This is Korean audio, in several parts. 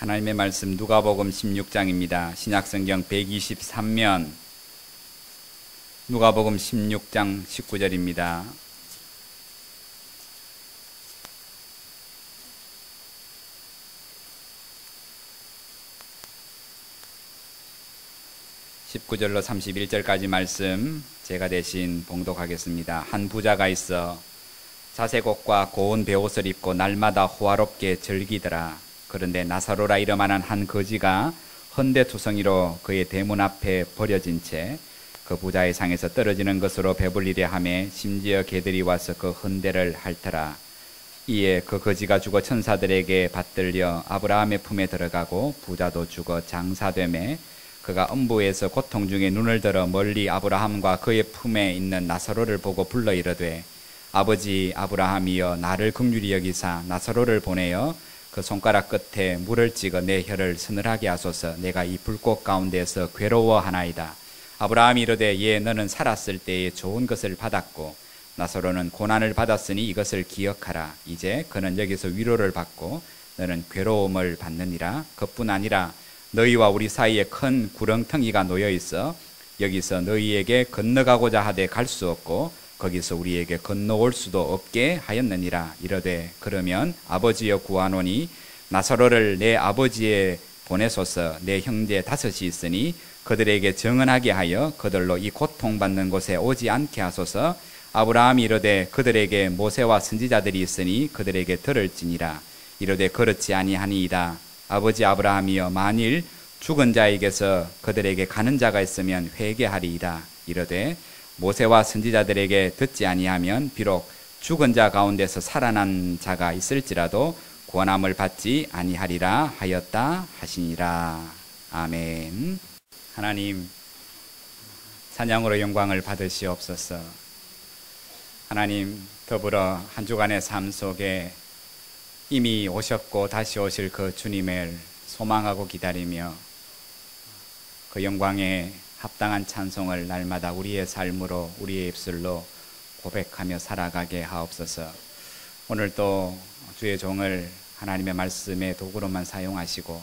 하나님의 말씀 누가복음 16장입니다. 신약성경 123면 누가복음 16장 19절입니다. (19절로) 31절까지 말씀 제가 대신 봉독하겠습니다. 한 부자가 있어 자색옷과 고운 베옷을 입고 날마다 호화롭게 즐기더라. 그런데 나사로라 이름하는 한 거지가 헌데투성이로 그의 대문 앞에 버려진 채 그 부자의 상에서 떨어지는 것으로 배불리려 하매 심지어 개들이 와서 그 헌데를 핥더라. 이에 그 거지가 죽어 천사들에게 받들려 아브라함의 품에 들어가고 부자도 죽어 장사되매 그가 음부에서 고통 중에 눈을 들어 멀리 아브라함과 그의 품에 있는 나사로를 보고 불러 이르되 아버지 아브라함이여 나를 긍휼히 여기사 나사로를 보내어 그 손가락 끝에 물을 찍어 내 혀를 서늘하게 하소서. 내가 이 불꽃 가운데서 괴로워하나이다. 아브라함이 이르되 예 너는 살았을 때에 좋은 것을 받았고 나사로는 고난을 받았으니 이것을 기억하라. 이제 그는 여기서 위로를 받고 너는 괴로움을 받느니라. 그뿐 아니라 너희와 우리 사이에 큰 구렁텅이가 놓여 있어 여기서 너희에게 건너가고자 하되 갈 수 없고 거기서 우리에게 건너올 수도 없게 하였느니라. 이르되 그러면 아버지여 구하노니 나사로를 내 아버지에 보내소서. 내 형제 5이 있으니 그들에게 정언하게 하여 그들로 이 고통받는 곳에 오지 않게 하소서. 아브라함이 이르되 그들에게 모세와 선지자들이 있으니 그들에게 들을지니라. 이르되 그렇지 아니하니이다. 아버지 아브라함이여 만일 죽은 자에게서 그들에게 가는 자가 있으면 회개하리이다. 이르되 모세와 선지자들에게 듣지 아니하면 비록 죽은 자 가운데서 살아난 자가 있을지라도 구원함을 받지 아니하리라 하였다 하시니라. 아멘. 하나님 찬양으로 영광을 받으시옵소서. 하나님 더불어 한 주간의 삶 속에 이미 오셨고 다시 오실 그 주님을 소망하고 기다리며 그 영광에 합당한 찬송을 날마다 우리의 삶으로 우리의 입술로 고백하며 살아가게 하옵소서. 오늘도 주의 종을 하나님의 말씀의 도구로만 사용하시고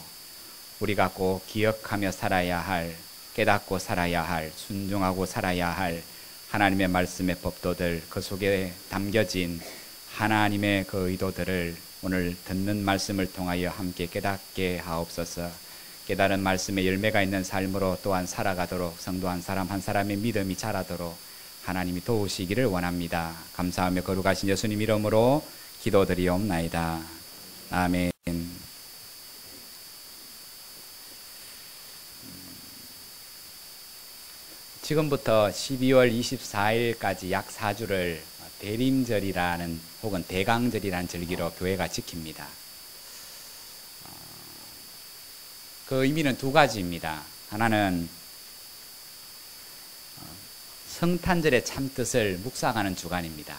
우리가 꼭 기억하며 살아야 할, 깨닫고 살아야 할, 순종하고 살아야 할 하나님의 말씀의 법도들, 그 속에 담겨진 하나님의 그 의도들을 오늘 듣는 말씀을 통하여 함께 깨닫게 하옵소서. 깨달은 말씀의 열매가 있는 삶으로 또한 살아가도록 성도 한 사람 한 사람의 믿음이 자라도록 하나님이 도우시기를 원합니다. 감사하며 거룩하신 예수님 이름으로 기도드리옵나이다. 아멘. 지금부터 12월 24일까지 약 4주를 대림절이라는 혹은 대강절이라는 절기로 교회가 지킵니다. 그 의미는 두 가지입니다. 하나는 성탄절의 참뜻을 묵상하는 주간입니다.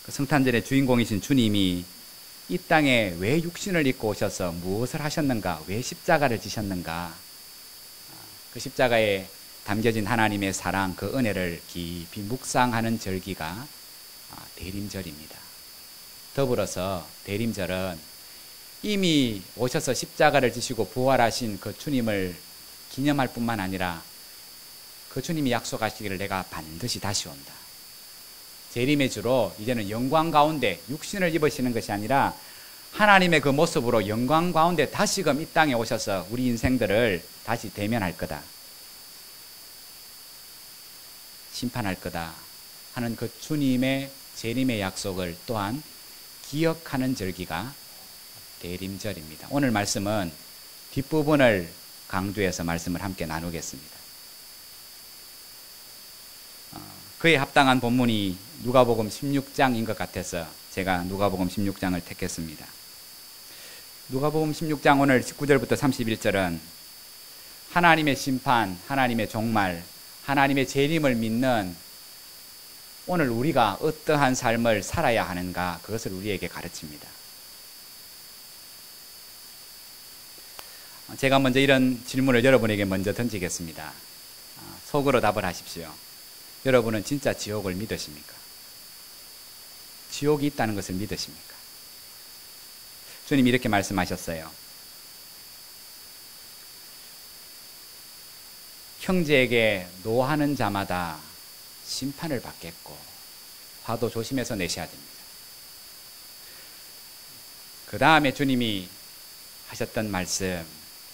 그 성탄절의 주인공이신 주님이 이 땅에 왜 육신을 입고 오셔서 무엇을 하셨는가, 왜 십자가를 지셨는가, 그 십자가에 담겨진 하나님의 사랑, 그 은혜를 깊이 묵상하는 절기가 대림절입니다. 더불어서 대림절은 이미 오셔서 십자가를 지시고 부활하신 그 주님을 기념할 뿐만 아니라 그 주님이 약속하시기를 내가 반드시 다시 온다. 재림의 주로 이제는 영광 가운데 육신을 입으시는 것이 아니라 하나님의 그 모습으로 영광 가운데 다시금 이 땅에 오셔서 우리 인생들을 다시 대면할 거다, 심판할 거다 하는 그 주님의 재림의 약속을 또한 기억하는 절기가 대림절입니다. 오늘 말씀은 뒷부분을 강조해서 말씀을 함께 나누겠습니다. 그에 합당한 본문이 누가복음 16장인 것 같아서 제가 누가복음 16장을 택했습니다. 누가복음 16장 오늘 19절부터 31절은 하나님의 심판, 하나님의 종말, 하나님의 재림을 믿는 오늘 우리가 어떠한 삶을 살아야 하는가, 그것을 우리에게 가르칩니다. 제가 먼저 이런 질문을 여러분에게 먼저 던지겠습니다. 속으로 답을 하십시오. 여러분은 진짜 지옥을 믿으십니까? 지옥이 있다는 것을 믿으십니까? 주님이 이렇게 말씀하셨어요. 형제에게 노하는 자마다 심판을 받겠고 화도 조심해서 내셔야 됩니다. 그 다음에 주님이 하셨던 말씀,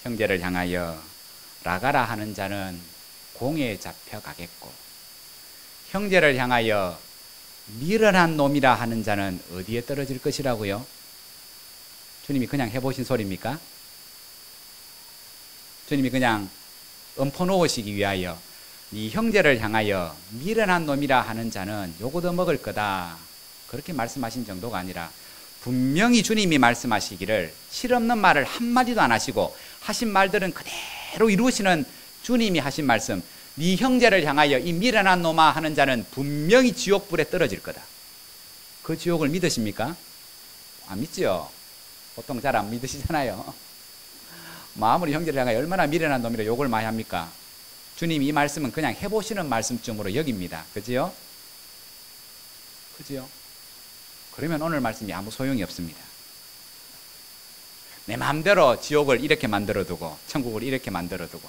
형제를 향하여 라가라 하는 자는 공에 잡혀가겠고 형제를 향하여 미련한 놈이라 하는 자는 어디에 떨어질 것이라고요? 주님이 그냥 해보신 소리입니까? 주님이 그냥 엎어 놓으시기 위하여 이 형제를 향하여 미련한 놈이라 하는 자는 요거 더 먹을 거다 그렇게 말씀하신 정도가 아니라 분명히 주님이 말씀하시기를 실없는 말을 한마디도 안 하시고 하신 말들은 그대로 이루시는 주님이 하신 말씀, 네 형제를 향하여 이 미련한 놈아 하는 자는 분명히 지옥불에 떨어질 거다. 그 지옥을 믿으십니까? 안 믿죠. 보통 잘 안 믿으시잖아요. 아무리 형제를 향하여 얼마나 미련한 놈이라 욕을 많이 합니까? 주님이 이 말씀은 그냥 해보시는 말씀쯤으로 여깁니다. 그지요? 그지요? 그러면 오늘 말씀이 아무 소용이 없습니다. 내 마음대로 지옥을 이렇게 만들어두고 천국을 이렇게 만들어두고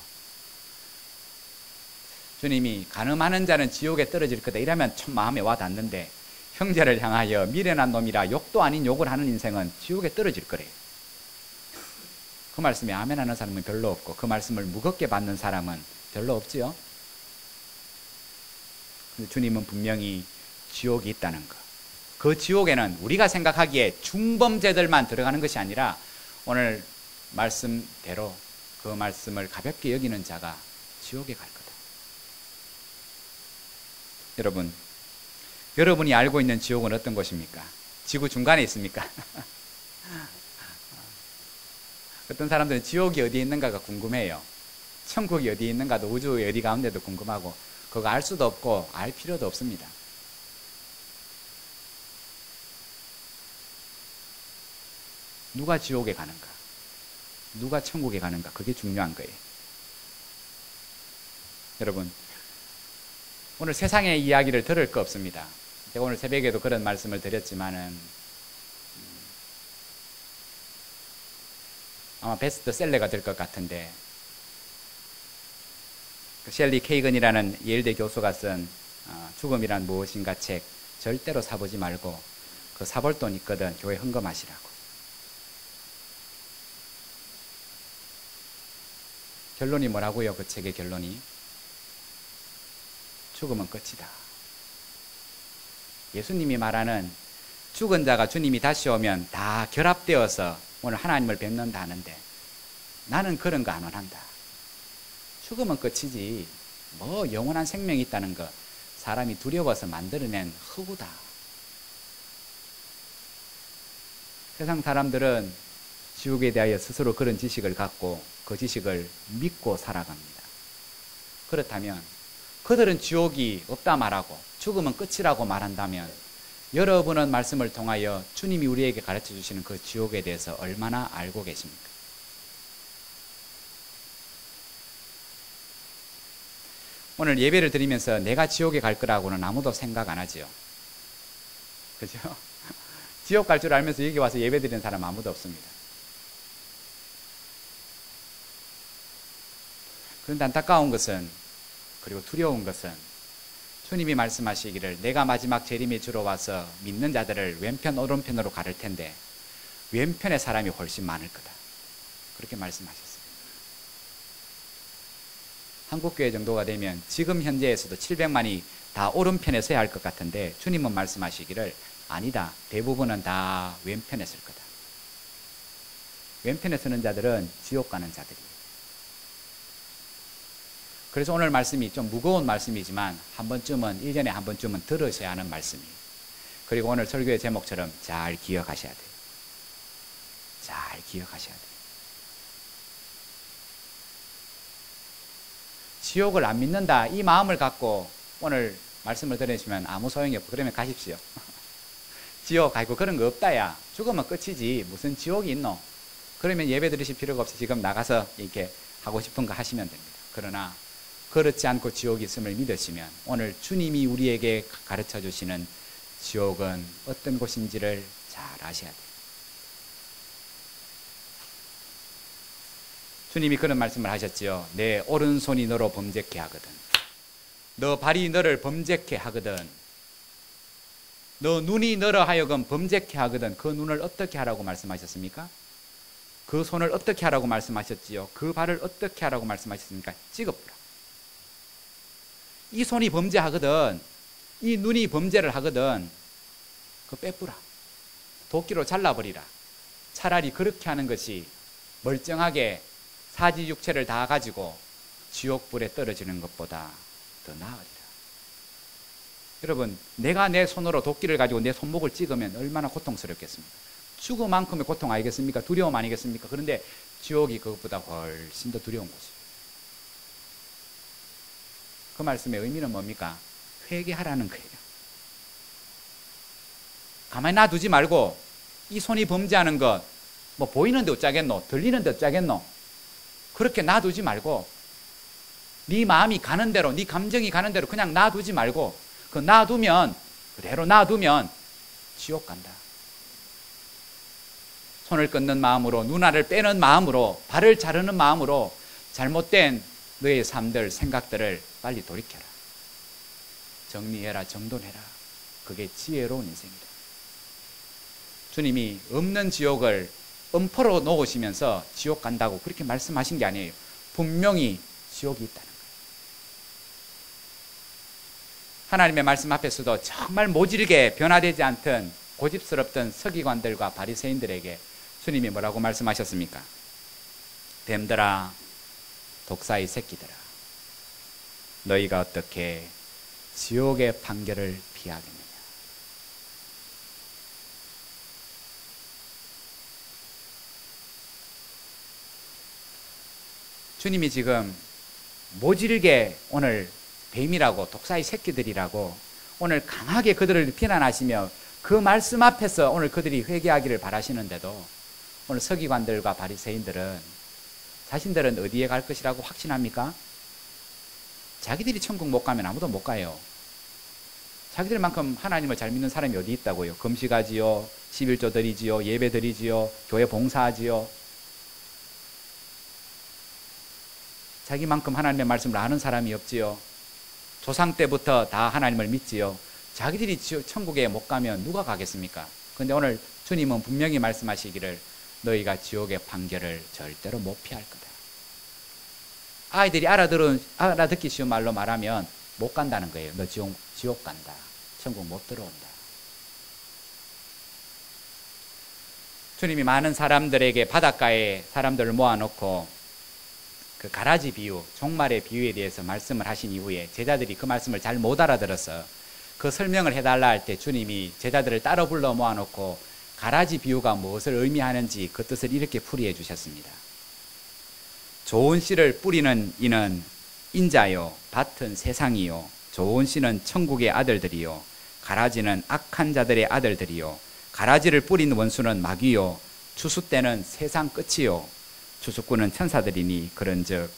주님이 간음하는 자는 지옥에 떨어질 거다 이러면 참 마음에 와 닿는데 형제를 향하여 미련한 놈이라 욕도 아닌 욕을 하는 인생은 지옥에 떨어질 거래요. 그 말씀에 아멘 하는 사람은 별로 없고 그 말씀을 무겁게 받는 사람은 별로 없지요. 근데 주님은 분명히 지옥이 있다는 것, 그 지옥에는 우리가 생각하기에 중범죄들만 들어가는 것이 아니라 오늘 말씀대로 그 말씀을 가볍게 여기는 자가 지옥에 갈 거다. 여러분, 여러분이 알고 있는 지옥은 어떤 곳입니까? 지구 중간에 있습니까? 어떤 사람들은 지옥이 어디에 있는가가 궁금해요. 천국이 어디에 있는가도 우주의 어디 가운데도 궁금하고 그거 알 수도 없고 알 필요도 없습니다. 누가 지옥에 가는가? 누가 천국에 가는가? 그게 중요한 거예요. 여러분, 오늘 세상의 이야기를 들을 거 없습니다. 제가 오늘 새벽에도 그런 말씀을 드렸지만은 아마 베스트셀러가 될 것 같은데 셸리 케이건이라는 예일대 교수가 쓴 죽음이란 무엇인가 책 절대로 사보지 말고 그 사볼 돈 있거든 교회 헌금하시라고. 결론이 뭐라고요? 그 책의 결론이 죽음은 끝이다. 예수님이 말하는 죽은 자가 주님이 다시 오면 다 결합되어서 오늘 하나님을 뵙는다 하는데 나는 그런 거 안 원한다. 죽음은 끝이지 뭐 영원한 생명이 있다는 거 사람이 두려워서 만들어낸 허구다. 세상 사람들은 지옥에 대하여 스스로 그런 지식을 갖고 그 지식을 믿고 살아갑니다. 그렇다면 그들은 지옥이 없다 말하고 죽음은 끝이라고 말한다면 여러분은 말씀을 통하여 주님이 우리에게 가르쳐 주시는 그 지옥에 대해서 얼마나 알고 계십니까? 오늘 예배를 드리면서 내가 지옥에 갈 거라고는 아무도 생각 안 하지요. 그죠? 지옥 갈 줄 알면서 여기 와서 예배 드리는 사람 아무도 없습니다. 그런데 안타까운 것은 그리고 두려운 것은 주님이 말씀하시기를 내가 마지막 재림에 주러 와서 믿는 자들을 왼편 오른편으로 가를 텐데 왼편의 사람이 훨씬 많을 거다. 그렇게 말씀하셨어요. 한국교회 정도가 되면 지금 현재에서도 700만이 다 오른편에 서야 할 것 같은데 주님은 말씀하시기를 아니다. 대부분은 다 왼편에 설 거다. 왼편에 서는 자들은 지옥 가는 자들이에요. 그래서 오늘 말씀이 좀 무거운 말씀이지만 한 번쯤은 1년에 한 번쯤은 들으셔야 하는 말씀이에요. 그리고 오늘 설교의 제목처럼 잘 기억하셔야 돼요. 잘 기억하셔야 돼요. 지옥을 안 믿는다 이 마음을 갖고 오늘 말씀을 들으시면 아무 소용이 없고 그러면 가십시오. 지옥 가고 그런 거 없다야. 죽으면 끝이지 무슨 지옥이 있노. 그러면 예배 드리실 필요가 없이 지금 나가서 이렇게 하고 싶은 거 하시면 됩니다. 그러나 그렇지 않고 지옥이 있음을 믿으시면 오늘 주님이 우리에게 가르쳐 주시는 지옥은 어떤 곳인지를 잘 아셔야 돼요. 주님이 그런 말씀을 하셨지요. 내 오른손이 너로 범죄케 하거든. 너 발이 너를 범죄케 하거든. 너 눈이 너로 하여금 범죄케 하거든. 그 눈을 어떻게 하라고 말씀하셨습니까? 그 손을 어떻게 하라고 말씀하셨지요? 그 발을 어떻게 하라고 말씀하셨습니까? 찍어보라. 이 손이 범죄하거든. 이 눈이 범죄를 하거든. 그거 빼뿌라. 도끼로 잘라버리라. 차라리 그렇게 하는 것이 멀쩡하게 사지육체를 다 가지고 지옥불에 떨어지는 것보다 더 나으리라. 여러분, 내가 내 손으로 도끼를 가지고 내 손목을 찍으면 얼마나 고통스럽겠습니까? 죽음만큼의 고통 아니겠습니까? 두려움 아니겠습니까? 그런데 지옥이 그것보다 훨씬 더 두려운 곳이에요. 그 말씀의 의미는 뭡니까? 회개하라는 거예요. 가만히 놔두지 말고 이 손이 범죄하는 것, 뭐 보이는데 어쩌겠노? 들리는데 어쩌겠노? 그렇게 놔두지 말고 네 마음이 가는 대로, 네 감정이 가는 대로 그냥 놔두지 말고 그 놔두면, 그대로 놔두면 지옥 간다. 손을 끊는 마음으로, 눈알을 빼는 마음으로, 발을 자르는 마음으로 잘못된 너의 삶들, 생각들을 빨리 돌이켜라. 정리해라, 정돈해라. 그게 지혜로운 인생이다. 주님이 없는 지옥을 엄포로 놓으시면서 지옥 간다고 그렇게 말씀하신 게 아니에요. 분명히 지옥이 있다는 거예요. 하나님의 말씀 앞에서도 정말 모질게 변화되지 않던 고집스럽던 서기관들과 바리새인들에게 주님이 뭐라고 말씀하셨습니까? 뱀들아, 독사의 새끼들아, 너희가 어떻게 지옥의 판결을 피하겠느냐. 주님이 지금 모질게 오늘 뱀이라고, 독사의 새끼들이라고 오늘 강하게 그들을 비난하시며 그 말씀 앞에서 오늘 그들이 회개하기를 바라시는데도 오늘 서기관들과 바리새인들은 자신들은 어디에 갈 것이라고 확신합니까? 자기들이 천국 못 가면 아무도 못 가요. 자기들만큼 하나님을 잘 믿는 사람이 어디 있다고요? 금식하지요, 11조 드리지요, 예배 드리지요, 교회 봉사하지요. 자기만큼 하나님의 말씀을 아는 사람이 없지요. 조상 때부터 다 하나님을 믿지요. 자기들이 천국에 못 가면 누가 가겠습니까? 그런데 오늘 주님은 분명히 말씀하시기를 너희가 지옥의 판결을 절대로 못 피할 거다. 아이들이 알아듣기 쉬운 말로 말하면 못 간다는 거예요. 너 지옥 간다. 천국 못 들어온다. 주님이 많은 사람들에게 바닷가에 사람들을 모아놓고 그 가라지 비유, 종말의 비유에 대해서 말씀을 하신 이후에 제자들이 그 말씀을 잘 못 알아들어서 그 설명을 해달라 할 때 주님이 제자들을 따로 불러 모아놓고 가라지 비유가 무엇을 의미하는지 그 뜻을 이렇게 풀이해 주셨습니다. 좋은 씨를 뿌리는 이는 인자요, 밭은 세상이요, 좋은 씨는 천국의 아들들이요, 가라지는 악한 자들의 아들들이요, 가라지를 뿌린 원수는 마귀요, 추수 때는 세상 끝이요, 추수꾼은 천사들이니 그런즉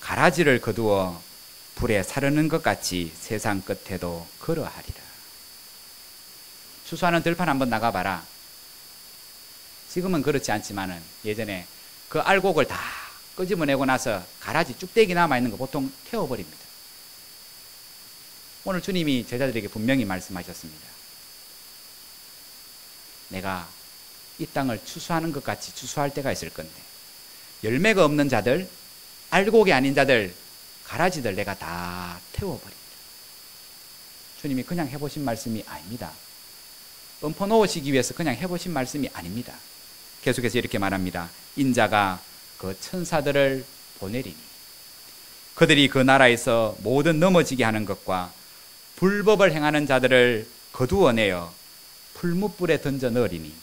가라지를 거두어 불에 사르는 것 같이 세상 끝에도 그러하리라. 추수하는 들판 한번 나가봐라. 지금은 그렇지 않지만은 예전에 그 알곡을 다 끄집어내고 나서 가라지 쭉대기 남아있는 거 보통 태워버립니다. 오늘 주님이 제자들에게 분명히 말씀하셨습니다. 내가 이 땅을 추수하는 것 같이 추수할 때가 있을 건데 열매가 없는 자들, 알곡이 아닌 자들, 가라지들 내가 다 태워버린다. 주님이 그냥 해보신 말씀이 아닙니다. 엎어 놓으시기 위해서 그냥 해보신 말씀이 아닙니다. 계속해서 이렇게 말합니다. 인자가 그 천사들을 보내리니 그들이 그 나라에서 모든 넘어지게 하는 것과 불법을 행하는 자들을 거두어내어 풀무불에 던져 넣으리니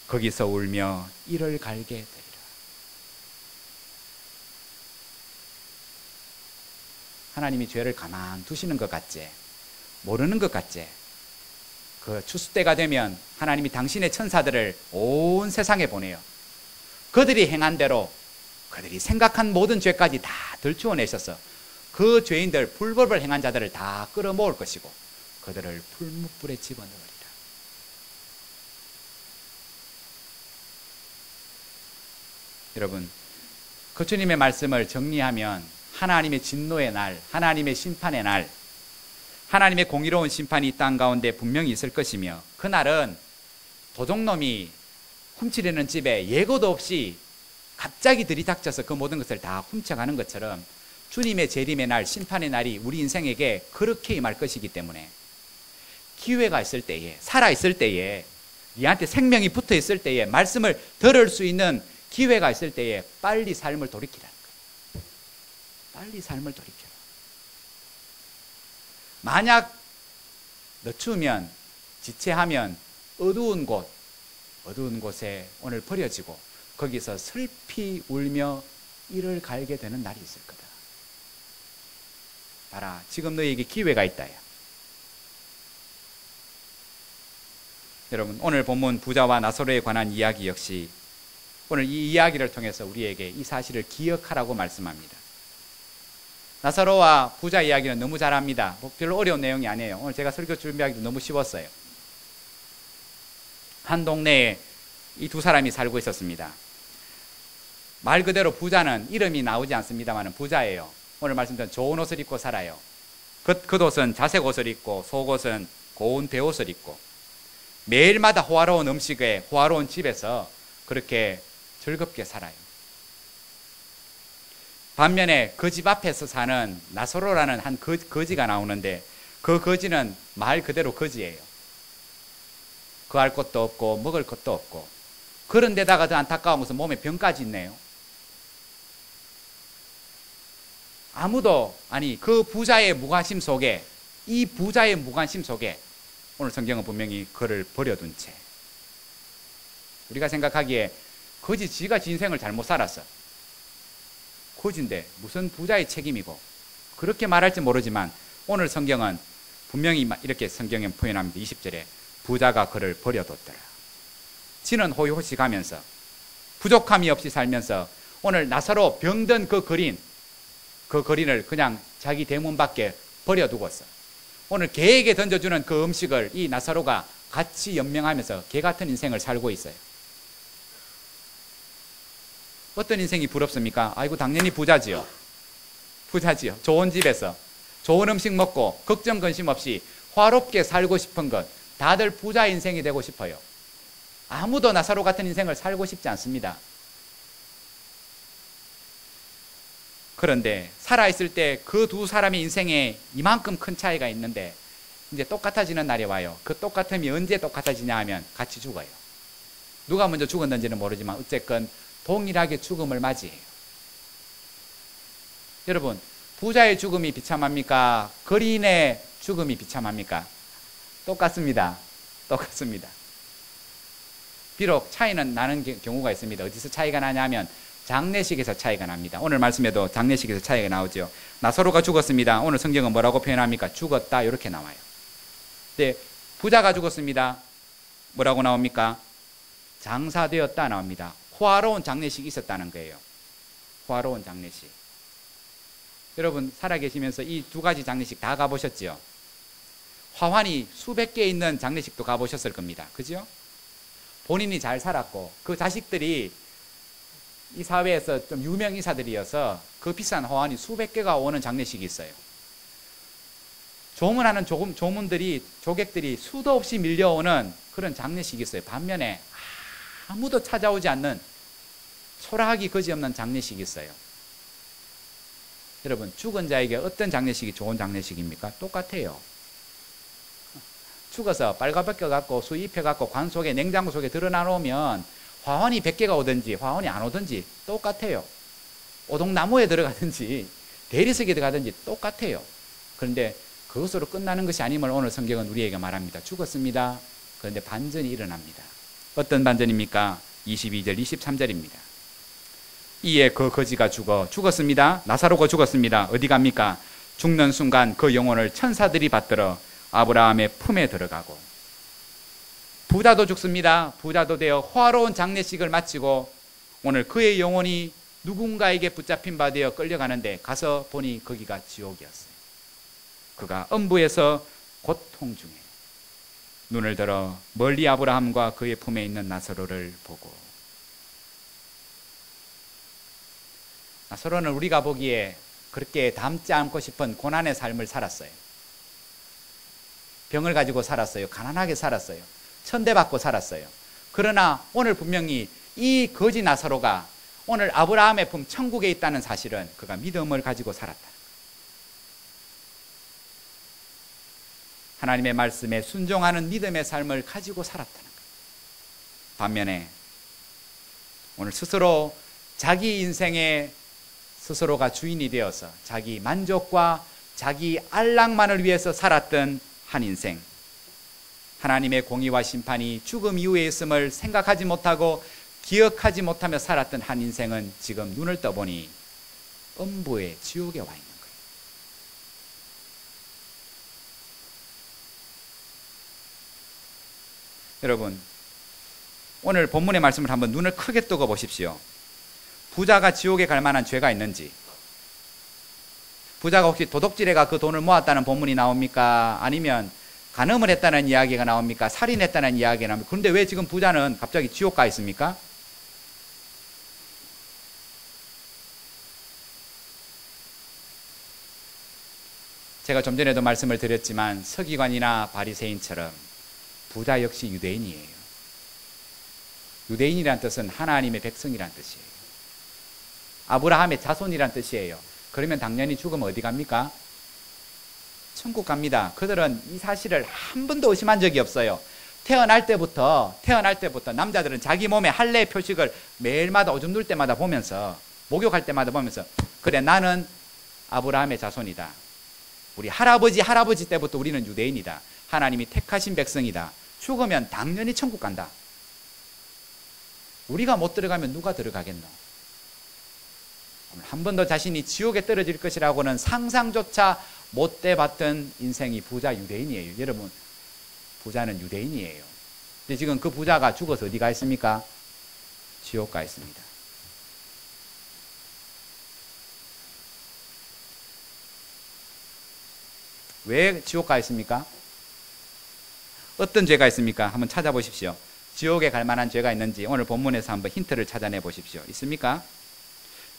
거기서 울며 이를 갈게 되리라. 하나님이 죄를 가만 두시는 것 같지, 모르는 것 같지. 그 추수 때가 되면 하나님이 당신의 천사들을 온 세상에 보내요. 그들이 행한 대로 그들이 생각한 모든 죄까지 다 들추어내셔서 그 죄인들, 불법을 행한 자들을 다 끌어모을 것이고 그들을 풀무불에 집어넣으리라. 여러분, 그 주님의 말씀을 정리하면 하나님의 진노의 날, 하나님의 심판의 날, 하나님의 공의로운 심판이 이 땅 가운데 분명히 있을 것이며, 그날은 도둑놈이 훔치려는 집에 예고도 없이 갑자기 들이닥쳐서 그 모든 것을 다 훔쳐가는 것처럼 주님의 재림의 날, 심판의 날이 우리 인생에게 그렇게 임할 것이기 때문에 기회가 있을 때에, 살아있을 때에, 니한테 생명이 붙어 있을 때에, 말씀을 들을 수 있는 기회가 있을 때에 빨리 삶을 돌이키라는 거예요. 빨리 삶을 돌이켜라. 만약 늦추면, 지체하면 어두운 곳에 오늘 버려지고 거기서 슬피 울며 이를 갈게 되는 날이 있을 거다. 봐라, 지금 너에게 기회가 있다. 여러분, 오늘 본문 부자와 나사로에 관한 이야기 역시 오늘 이 이야기를 통해서 우리에게 이 사실을 기억하라고 말씀합니다. 나사로와 부자 이야기는 너무 잘 압니다. 별로 어려운 내용이 아니에요. 오늘 제가 설교 준비하기도 너무 쉬웠어요. 한 동네에 이 두 사람이 살고 있었습니다. 말 그대로 부자는 이름이 나오지 않습니다만 부자예요. 오늘 말씀드린 좋은 옷을 입고 살아요. 겉옷은 자색 옷을 입고 속옷은 고운 베옷을 입고 매일마다 호화로운 음식에 호화로운 집에서 그렇게 즐겁게 살아요. 반면에 그 집 앞에서 사는 나사로라는 한 거지가 나오는데, 그 거지는 말 그대로 거지예요. 구할 것도 없고 먹을 것도 없고, 그런 데다가 더 안타까운 것은 몸에 병까지 있네요. 아무도, 아니 그 부자의 무관심 속에, 이 부자의 무관심 속에 오늘 성경은 분명히 그를 버려둔 채, 우리가 생각하기에 거지 지가 지 인생을 잘못 살았어. 거지인데 무슨 부자의 책임이고, 그렇게 말할지 모르지만 오늘 성경은 분명히 이렇게 성경에 표현합니다. 20절에 부자가 그를 버려뒀더라. 지는 호의호식 하면서 부족함이 없이 살면서 오늘 나사로 병든 그 거린을 그냥 자기 대문 밖에 버려두고서 오늘 개에게 던져주는 그 음식을 이 나사로가 같이 연명하면서 개 같은 인생을 살고 있어요. 어떤 인생이 부럽습니까? 아이고, 당연히 부자지요. 부자지요. 좋은 집에서 좋은 음식 먹고 걱정 근심 없이 화롭게 살고 싶은 것, 다들 부자 인생이 되고 싶어요. 아무도 나사로 같은 인생을 살고 싶지 않습니다. 그런데 살아있을 때 그 두 사람의 인생에 이만큼 큰 차이가 있는데 이제 똑같아지는 날이 와요. 그 똑같음이 언제 똑같아지냐 하면 같이 죽어요. 누가 먼저 죽었는지는 모르지만 어쨌건 동일하게 죽음을 맞이해요. 여러분, 부자의 죽음이 비참합니까? 거린의 죽음이 비참합니까? 똑같습니다. 똑같습니다. 비록 차이는 나는 경우가 있습니다. 어디서 차이가 나냐면 장례식에서 차이가 납니다. 오늘 말씀에도 장례식에서 차이가 나오죠. 나사로가 죽었습니다. 오늘 성경은 뭐라고 표현합니까? 죽었다, 이렇게 나와요. 근데 부자가 죽었습니다. 뭐라고 나옵니까? 장사되었다 나옵니다. 호화로운 장례식이 있었다는 거예요. 호화로운 장례식. 여러분, 살아계시면서 이 두 가지 장례식 다 가보셨죠? 화환이 수백 개 있는 장례식도 가보셨을 겁니다. 그죠? 본인이 잘 살았고 그 자식들이 이 사회에서 좀 유명 인사들이어서 그 비싼 화환이 수백 개가 오는 장례식이 있어요. 조문하는 조문들이, 조객들이 수도 없이 밀려오는 그런 장례식이 있어요. 반면에 아무도 찾아오지 않는 초라하기 그지없는 장례식이 있어요. 여러분, 죽은 자에게 어떤 장례식이 좋은 장례식입니까? 똑같아요. 죽어서 빨가벗겨갖고 수 입혀갖고 관 속에, 냉장고 속에 드러나놓으면 화환이 100개가 오든지 화환이 안 오든지 똑같아요. 오동나무에 들어가든지 대리석에 들어가든지 똑같아요. 그런데 그것으로 끝나는 것이 아님을 오늘 성경은 우리에게 말합니다. 죽었습니다. 그런데 반전이 일어납니다. 어떤 반전입니까? 22절, 23절입니다. 이에 그 거지가 죽었습니다. 나사로가 죽었습니다. 어디 갑니까? 죽는 순간 그 영혼을 천사들이 받들어 아브라함의 품에 들어가고, 부자도 죽습니다. 부자도 되어 화로운 장례식을 마치고 오늘 그의 영혼이 누군가에게 붙잡힌 바 되어 끌려가는데 가서 보니 거기가 지옥이었어요. 그가 음부에서 고통 중에 눈을 들어 멀리 아브라함과 그의 품에 있는 나사로를 보고, 나사로는 우리가 보기에 그렇게 담지 않고 싶은 고난의 삶을 살았어요. 병을 가지고 살았어요. 가난하게 살았어요. 천대받고 살았어요. 그러나 오늘 분명히 이 거지 나사로가 오늘 아브라함의 품 천국에 있다는 사실은 그가 믿음을 가지고 살았다. 하나님의 말씀에 순종하는 믿음의 삶을 가지고 살았다는 거예요. 반면에 오늘 스스로 자기 인생의 스스로가 주인이 되어서 자기 만족과 자기 안락만을 위해서 살았던 한 인생, 하나님의 공의와 심판이 죽음 이후에 있음을 생각하지 못하고 기억하지 못하며 살았던 한 인생은 지금 눈을 떠보니 음부의 지옥에 와 있는 거예요. 여러분, 오늘 본문의 말씀을 한번 눈을 크게 뜨고 보십시오. 부자가 지옥에 갈 만한 죄가 있는지, 부자가 혹시 도둑질해가 그 돈을 모았다는 본문이 나옵니까? 아니면 간음을 했다는 이야기가 나옵니까? 살인했다는 이야기가 나옵니까? 그런데 왜 지금 부자는 갑자기 지옥 가 있습니까? 제가 좀 전에도 말씀을 드렸지만 서기관이나 바리새인처럼 부자 역시 유대인이에요. 유대인이란 뜻은 하나님의 백성이란 뜻이에요. 아브라함의 자손이란 뜻이에요. 그러면 당연히 죽으면 어디 갑니까? 천국 갑니다. 그들은 이 사실을 한 번도 의심한 적이 없어요. 태어날 때부터 남자들은 자기 몸에 할례 표식을 매일마다 오줌 눌 때마다 보면서, 목욕할 때마다 보면서, 그래 나는 아브라함의 자손이다. 우리 할아버지 때부터 우리는 유대인이다. 하나님이 택하신 백성이다. 죽으면 당연히 천국 간다. 우리가 못 들어가면 누가 들어가겠노? 한 번도 자신이 지옥에 떨어질 것이라고는 상상조차 못 해봤던 인생이 부자 유대인이에요. 여러분, 부자는 유대인이에요. 근데 지금 그 부자가 죽어서 어디 가 있습니까? 지옥 가 있습니다. 왜 지옥 가 있습니까? 어떤 죄가 있습니까? 한번 찾아보십시오. 지옥에 갈 만한 죄가 있는지 오늘 본문에서 한번 힌트를 찾아내 보십시오. 있습니까?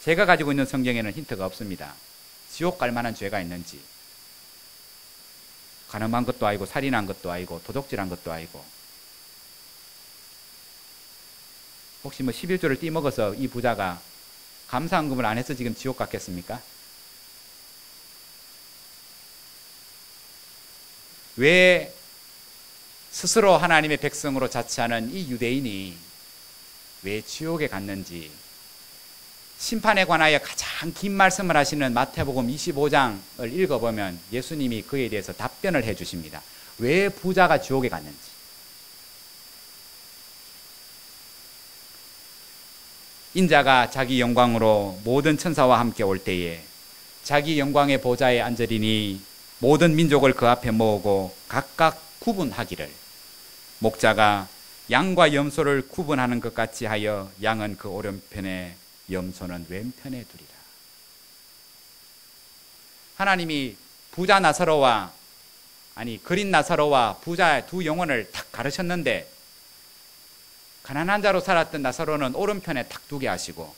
제가 가지고 있는 성경에는 힌트가 없습니다. 지옥 갈 만한 죄가 있는지. 간음한 것도 아니고, 살인한 것도 아니고, 도둑질한 것도 아니고. 혹시 11조를 띠먹어서 이 부자가 감사헌금을 안 해서 지금 지옥 갔겠습니까? 왜 스스로 하나님의 백성으로 자처하는 이 유대인이 왜 지옥에 갔는지, 심판에 관하여 가장 긴 말씀을 하시는 마태복음 25장을 읽어보면 예수님이 그에 대해서 답변을 해 주십니다. 왜 부자가 지옥에 갔는지. 인자가 자기 영광으로 모든 천사와 함께 올 때에 자기 영광의 보좌에 앉으리니 모든 민족을 그 앞에 모으고 각각 구분하기를, 목자가 양과 염소를 구분하는 것 같이 하여 양은 그 오른편에 염소는 왼편에 두리라. 하나님이 부자 나사로와, 거린 나사로와 부자 두 영혼을 탁 가르쳤는데, 가난한 자로 살았던 나사로는 오른편에 탁 두게 하시고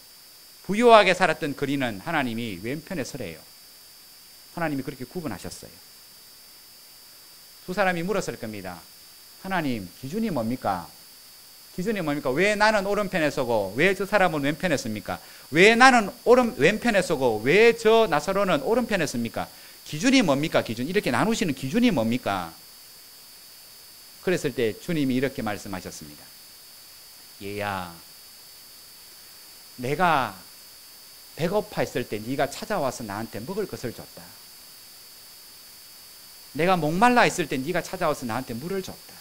부유하게 살았던 거린은 하나님이 왼편에 서래요. 하나님이 그렇게 구분하셨어요. 두 사람이 물었을 겁니다. 하나님, 기준이 뭡니까? 기준이 뭡니까? 왜 나는 오른편에 서고 왜 저 사람은 왼편에 섭니까? 왜 나는 왼편에 서고 왜 저 나사로는 오른편에 섭니까? 기준이 뭡니까? 기준. 이렇게 나누시는 기준이 뭡니까? 그랬을 때 주님이 이렇게 말씀하셨습니다. 얘야, 내가 배고파 있을 때 네가 찾아와서 나한테 먹을 것을 줬다. 내가 목말라 있을 때 네가 찾아와서 나한테 물을 줬다.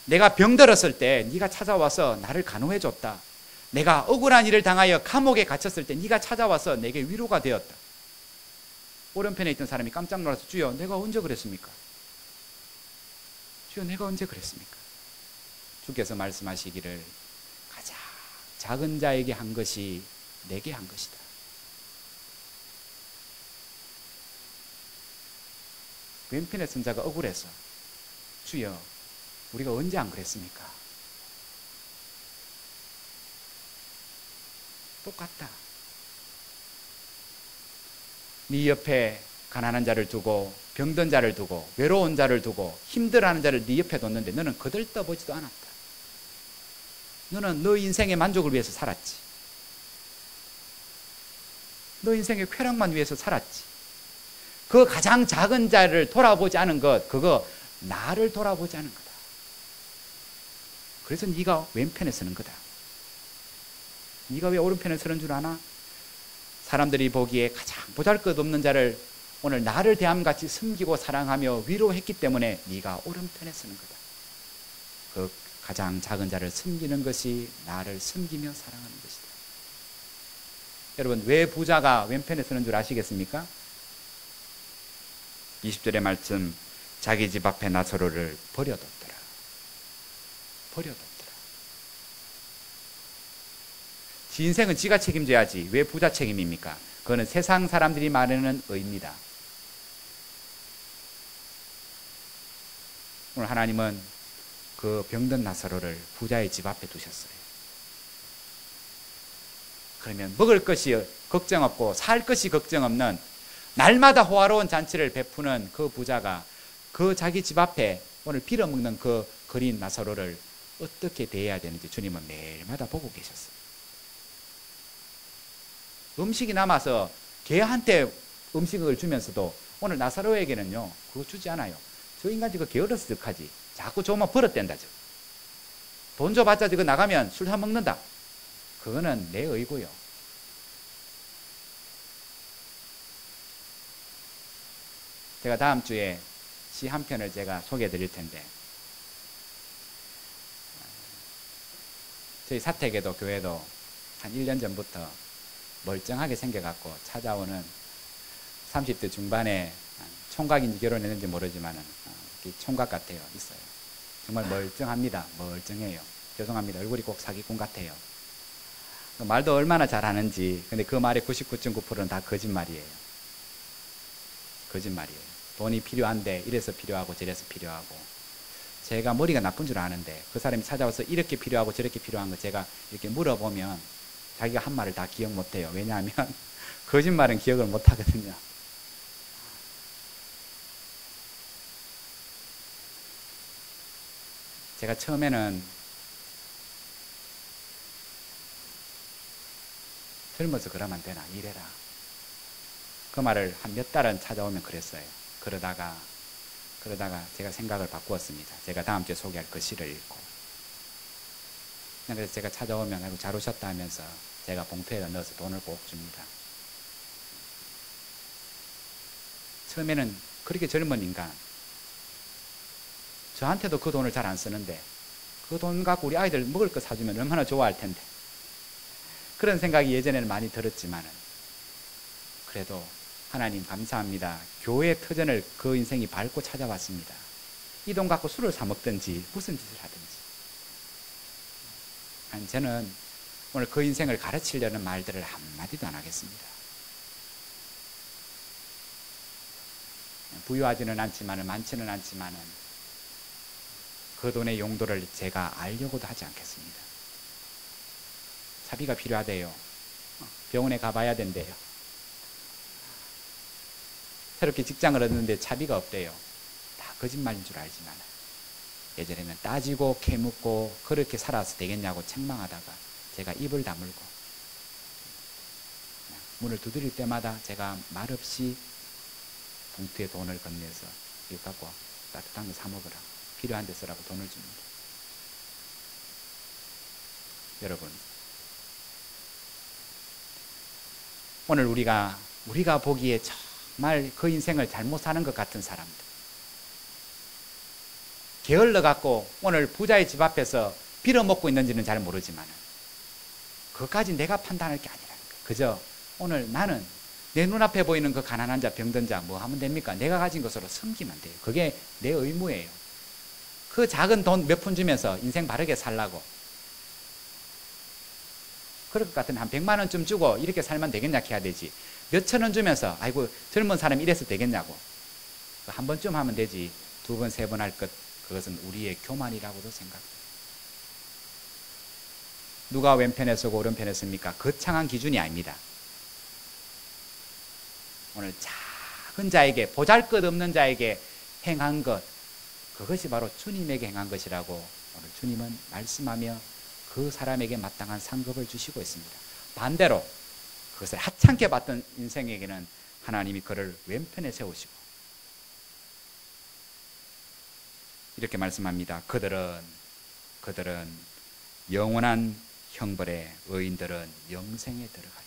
내가 병들었을 때 네가 찾아와서 나를 간호해 줬다. 내가 억울한 일을 당하여 감옥에 갇혔을 때 네가 찾아와서 내게 위로가 되었다. 오른편에 있던 사람이 깜짝 놀라서, 주여, 내가 언제 그랬습니까? 주여, 내가 언제 그랬습니까? 주께서 말씀하시기를, 가장 작은 자에게 한 것이 내게 한 것이다. 왼편에 선 자가 억울해서, 주여, 우리가 언제 안 그랬습니까? 똑같다. 네 옆에 가난한 자를 두고 병든 자를 두고 외로운 자를 두고 힘들어하는 자를 네 옆에 뒀는데 너는 거들떠보지도 않았다. 너는 너 인생의 만족을 위해서 살았지. 너 인생의 쾌락만 위해서 살았지. 그 가장 작은 자를 돌아보지 않은 것, 그거 나를 돌아보지 않은 거다. 그래서 네가 왼편에 서는 거다. 네가 왜 오른편에 서는 줄 아나? 사람들이 보기에 가장 보잘것없는 자를 오늘 나를 대함같이 섬기고 사랑하며 위로했기 때문에 네가 오른편에 서는 거다. 그 가장 작은 자를 섬기는 것이 나를 섬기며 사랑하는 것이다. 여러분, 왜 부자가 왼편에 서는 줄 아시겠습니까? 20절의 말씀, 자기 집 앞에 나사로를 버려뒀더라. 버려뒀더라. 지 인생은 지가 책임져야지. 왜 부자 책임입니까? 그거는 세상 사람들이 말하는 의입니다. 오늘 하나님은 그 병든 나사로를 부자의 집 앞에 두셨어요. 그러면 먹을 것이 걱정 없고 살 것이 걱정 없는 날마다 호화로운 잔치를 베푸는 그 부자가 그 자기 집 앞에 오늘 빌어먹는 그 거린 나사로를 어떻게 대해야 되는지 주님은 매일마다 보고 계셨어요. 음식이 남아서 개한테 음식을 주면서도 오늘 나사로에게는요, 그거 주지 않아요. 저 인간 지금 게을러서 적하지. 자꾸 조만 버릇된다. 돈 줘봤자 지금 나가면 술 사 먹는다. 그거는 내 의고요. 제가 다음 주에 시 한 편을 제가 소개해 드릴 텐데, 저희 사택에도 교회도 한 1년 전부터 멀쩡하게 생겨갖고 찾아오는 30대 중반에 총각인지 결혼했는지 모르지만 총각 같아요. 있어요. 정말 멀쩡합니다. 멀쩡해요. 죄송합니다. 얼굴이 꼭 사기꾼 같아요. 말도 얼마나 잘하는지. 근데 그 말의 99.9%는 다 거짓말이에요. 거짓말이에요. 돈이 필요한데 이래서 필요하고 저래서 필요하고, 제가 머리가 나쁜 줄 아는데 그 사람이 찾아와서 이렇게 필요하고 저렇게 필요한 거 제가 이렇게 물어보면 자기가 한 말을 다 기억 못해요. 왜냐하면 거짓말은 기억을 못하거든요. 제가 처음에는 젊어서 그러면 되나, 이래라, 그 말을 한 몇 달은 찾아오면 그랬어요. 그러다가 제가 생각을 바꾸었습니다. 제가 다음 주에 소개할 그 시를 읽고, 그래서 제가 찾아오면 아이고 잘 오셨다 하면서 제가 봉투에다 넣어서 돈을 꼭 줍니다. 처음에는 그렇게 젊은 인간, 저한테도 그 돈을 잘 안 쓰는데 그 돈 갖고 우리 아이들 먹을 거 사주면 얼마나 좋아할 텐데, 그런 생각이 예전에는 많이 들었지만은 그래도 하나님 감사합니다. 교회 터전을 그 인생이 밟고 찾아왔습니다. 이 돈 갖고 술을 사 먹든지 무슨 짓을 하든지. 아니, 저는 오늘 그 인생을 가르치려는 말들을 한마디도 안 하겠습니다. 부유하지는 않지만은, 많지는 않지만은 그 돈의 용도를 제가 알려고도 하지 않겠습니다. 차비가 필요하대요. 병원에 가봐야 된대요. 새롭게 직장을 얻는데 차비가 없대요. 다 거짓말인 줄 알지만 예전에는 따지고 캐묻고 그렇게 살아서 되겠냐고 책망하다가 제가 입을 다물고 문을 두드릴 때마다 제가 말없이 봉투에 돈을 건네서 이거 갖고 따뜻한 거 사 먹으라, 필요한 데 쓰라고 돈을 줍니다. 여러분, 오늘 우리가 보기에 정말 그 인생을 잘못 사는 것 같은 사람들, 게을러 갖고 오늘 부자의 집 앞에서 빌어먹고 있는지는 잘 모르지만 그것까지 내가 판단할 게 아니라는 거예요. 그저 오늘 나는 내 눈앞에 보이는 그 가난한 자, 병든 자 뭐 하면 됩니까? 내가 가진 것으로 섬기면 돼요. 그게 내 의무예요. 그 작은 돈 몇 푼 주면서 인생 바르게 살라고, 그럴 것 같으면 한 100만 원쯤 주고 이렇게 살면 되겠냐 해야 되지, 몇천 원 주면서 아이고 젊은 사람이 이래서 되겠냐고, 한 번쯤 하면 되지 두 번, 세 번 할 것, 그것은 우리의 교만이라고도 생각합니다. 누가 왼편에 서고 오른편에 섭니까? 거창한 기준이 아닙니다. 오늘 작은 자에게, 보잘것없는 자에게 행한 것, 그것이 바로 주님에게 행한 것이라고 오늘 주님은 말씀하며 그 사람에게 마땅한 상급을 주시고 있습니다. 반대로 그것을 하찮게 봤던 인생에게는 하나님이 그를 왼편에 세우시고 이렇게 말씀합니다. 그들은 영원한 형벌에, 의인들은 영생에 들어가리라.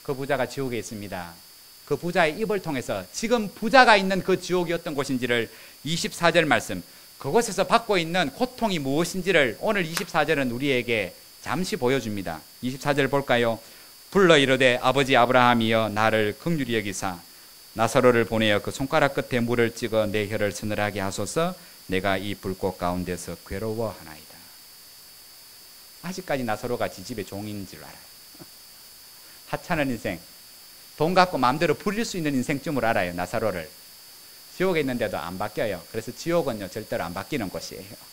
그 부자가 지옥에 있습니다. 그 부자의 입을 통해서 지금 부자가 있는 그 지옥이 어떤 곳인지를 24절 말씀, 그곳에서 받고 있는 고통이 무엇인지를 오늘 24절은 우리에게 잠시 보여줍니다. 24절 볼까요? 불러 이르되 아버지 아브라함이여 나를 긍휼히 여기사 나사로를 보내어 그 손가락 끝에 물을 찍어 내 혀를 서늘하게 하소서. 내가 이 불꽃 가운데서 괴로워하나이다. 아직까지 나사로가 지 집의 종인 줄 알아요. 하찮은 인생, 돈 갖고 마음대로 부릴 수 있는 인생쯤을 알아요. 나사로를. 지옥에 있는데도 안 바뀌어요. 그래서 지옥은요 절대로 안 바뀌는 곳이에요.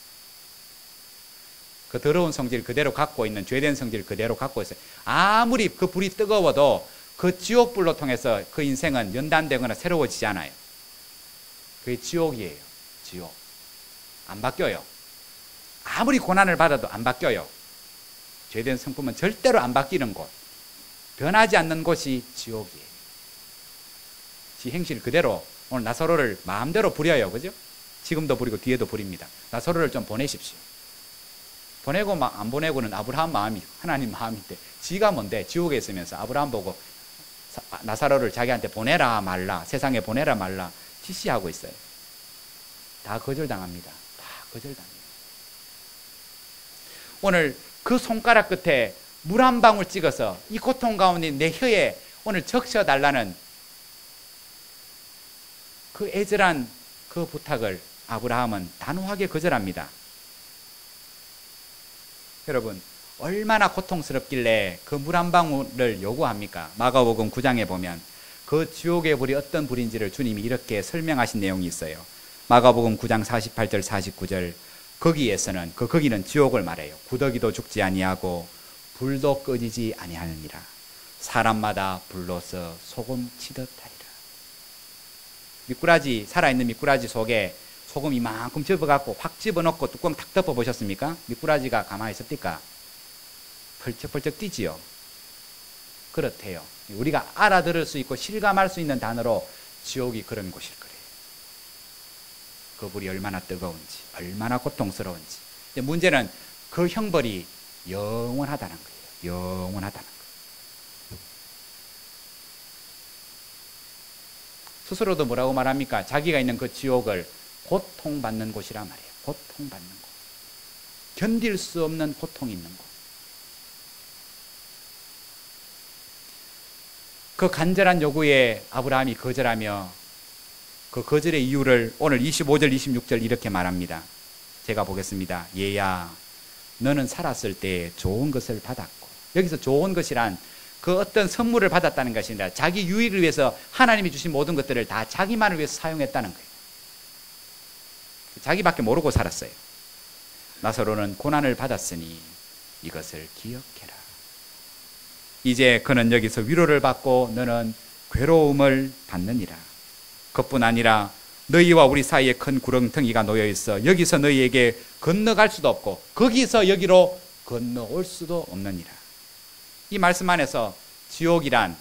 그 더러운 성질 그대로 갖고 있는, 죄된 성질 그대로 갖고 있어요. 아무리 그 불이 뜨거워도 그 지옥불로 통해서 그 인생은 연단되거나 새로워지지 않아요. 그게 지옥이에요. 지옥. 안 바뀌어요. 아무리 고난을 받아도 안 바뀌어요. 죄된 성품은 절대로 안 바뀌는 곳, 변하지 않는 곳이 지옥이에요. 지 행실 그대로. 오늘 나사로를 마음대로 부려요. 그죠? 지금도 부리고 뒤에도 부립니다. 나사로를 좀 보내십시오. 보내고 안 보내고는 아브라함 마음이, 하나님 마음인데 지가 뭔데 지옥에 있으면서 아브라함 보고 나사로를 자기한테 보내라 말라, 세상에 보내라 말라 지시하고 있어요. 다 거절당합니다. 다 거절당해요. 오늘 그 손가락 끝에 물 한 방울 찍어서 이 고통 가운데 내 혀에 오늘 적셔달라는 그 애절한 그 부탁을 아브라함은 단호하게 거절합니다. 여러분, 얼마나 고통스럽길래 그 물 한 방울을 요구합니까? 마가복음 9장에 보면 그 지옥의 불이 어떤 불인지를 주님이 이렇게 설명하신 내용이 있어요. 마가복음 9장 48절 49절, 거기에서는, 거기는 지옥을 말해요. 구더기도 죽지 아니하고 불도 꺼지지 아니하느니라. 사람마다 불로서 소금 치듯 하리라. 미꾸라지, 살아있는 미꾸라지 속에 소금 이만큼 집어갖고 확 집어넣고 뚜껑 탁 덮어보셨습니까? 미꾸라지가 가만히 있습니까? 펄쩍펄쩍 뛰지요. 그렇대요. 우리가 알아들을 수 있고 실감할 수 있는 단어로 지옥이 그런 곳일 거예요. 그 불이 얼마나 뜨거운지, 얼마나 고통스러운지. 근데 문제는 그 형벌이 영원하다는 거예요. 영원하다는 거예요. 스스로도 뭐라고 말합니까? 자기가 있는 그 지옥을 고통받는 곳이라 말이에요. 고통받는 곳. 견딜 수 없는 고통이 있는 곳. 그 간절한 요구에 아브라함이 거절하며 그 거절의 이유를 오늘 25절, 26절 이렇게 말합니다. 제가 보겠습니다. 얘야, 너는 살았을 때 좋은 것을 받았고, 여기서 좋은 것이란 그 어떤 선물을 받았다는 것이 아니라 자기 유익을 위해서 하나님이 주신 모든 것들을 다 자기만을 위해서 사용했다는 거예요. 자기밖에 모르고 살았어요. 나사로는 고난을 받았으니 이것을 기억해라. 이제 그는 여기서 위로를 받고 너는 괴로움을 받느니라. 그뿐 아니라 너희와 우리 사이에 큰 구렁텅이가 놓여 있어 여기서 너희에게 건너갈 수도 없고 거기서 여기로 건너올 수도 없느니라. 이 말씀 안에서 지옥이란,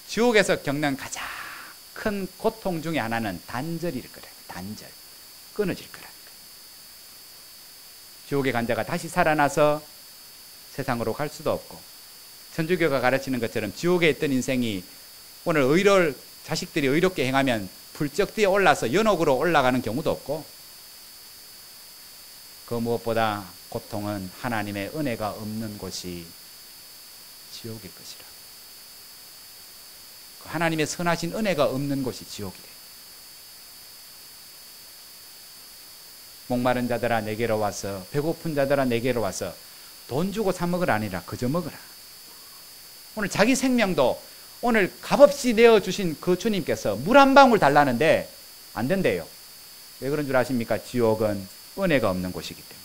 지옥에서 겪는 가장 큰 고통 중에 하나는 단절일 거라요. 단절. 끊어질 거라는 거예요. 지옥에 간 자가 다시 살아나서 세상으로 갈 수도 없고, 천주교가 가르치는 것처럼 지옥에 있던 인생이 오늘 자식들이 의롭게 행하면 불적 뛰어 올라서 연옥으로 올라가는 경우도 없고, 그 무엇보다 고통은 하나님의 은혜가 없는 곳이 지옥일 것이라. 하나님의 선하신 은혜가 없는 곳이 지옥이래. 목마른 자들아 내게로 와서, 배고픈 자들아 내게로 와서 돈 주고 사 먹으라 아니라 그저 먹으라. 오늘 자기 생명도 오늘 값없이 내어주신 그 주님께서 물 한 방울 달라는데 안 된대요. 왜 그런 줄 아십니까? 지옥은 은혜가 없는 곳이기 때문에.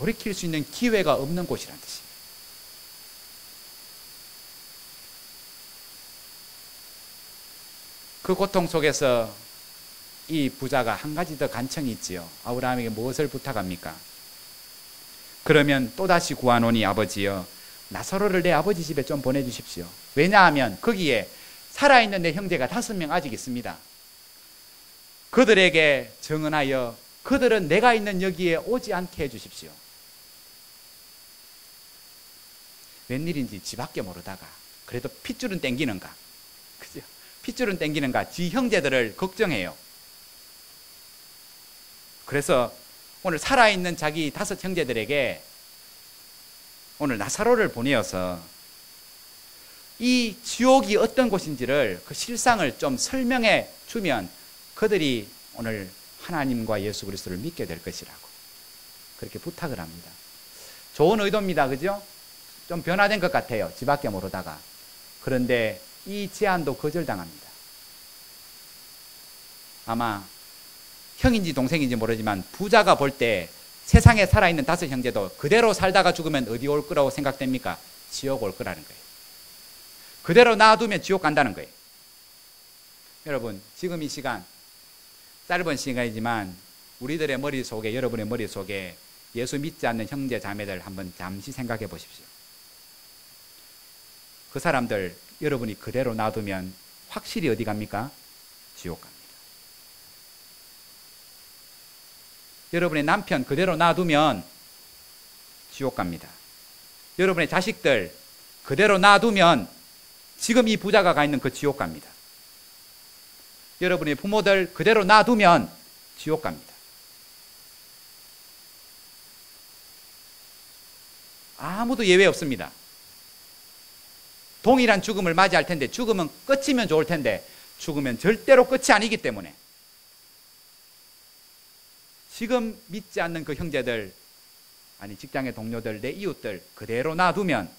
돌이킬 수 있는 기회가 없는 곳이라는 뜻이에요. 그 고통 속에서 이 부자가 한 가지 더 간청이 있지요. 아브라함에게 무엇을 부탁합니까? 그러면 또다시 구하노니 아버지여 나사로를 내 아버지 집에 좀 보내주십시오. 왜냐하면 거기에 살아있는 내 형제가 5명 아직 있습니다. 그들에게 정언하여 그들은 내가 있는 여기에 오지 않게 해주십시오. 웬일인지 지밖에 모르다가 그래도 핏줄은 땡기는가? 그죠? 핏줄은 땡기는가? 지 형제들을 걱정해요. 그래서 오늘 살아있는 자기 5 형제들에게 오늘 나사로를 보내어서 이 지옥이 어떤 곳인지를 그 실상을 좀 설명해 주면 그들이 오늘 하나님과 예수 그리스도를 믿게 될 것이라고 그렇게 부탁을 합니다. 좋은 의도입니다. 그죠? 좀 변화된 것 같아요. 지밖에 모르다가. 그런데 이 제안도 거절당합니다. 아마 형인지 동생인지 모르지만 부자가 볼 때 세상에 살아있는 5 형제도 그대로 살다가 죽으면 어디 올 거라고 생각됩니까? 지옥 올 거라는 거예요. 그대로 놔두면 지옥 간다는 거예요. 여러분, 지금 이 시간 짧은 시간이지만 우리들의 머릿속에, 여러분의 머릿속에 예수 믿지 않는 형제 자매들 한번 잠시 생각해 보십시오. 그 사람들 여러분이 그대로 놔두면 확실히 어디 갑니까? 지옥 갑니다. 여러분의 남편 그대로 놔두면 지옥 갑니다. 여러분의 자식들 그대로 놔두면 지금 이 부자가 가 있는 그 지옥 갑니다. 여러분의 부모들 그대로 놔두면 지옥 갑니다. 아무도 예외 없습니다. 동일한 죽음을 맞이할 텐데, 죽으면 끝이면 좋을 텐데 죽으면 절대로 끝이 아니기 때문에 지금 믿지 않는 그 형제들, 아니 직장의 동료들, 내 이웃들 그대로 놔두면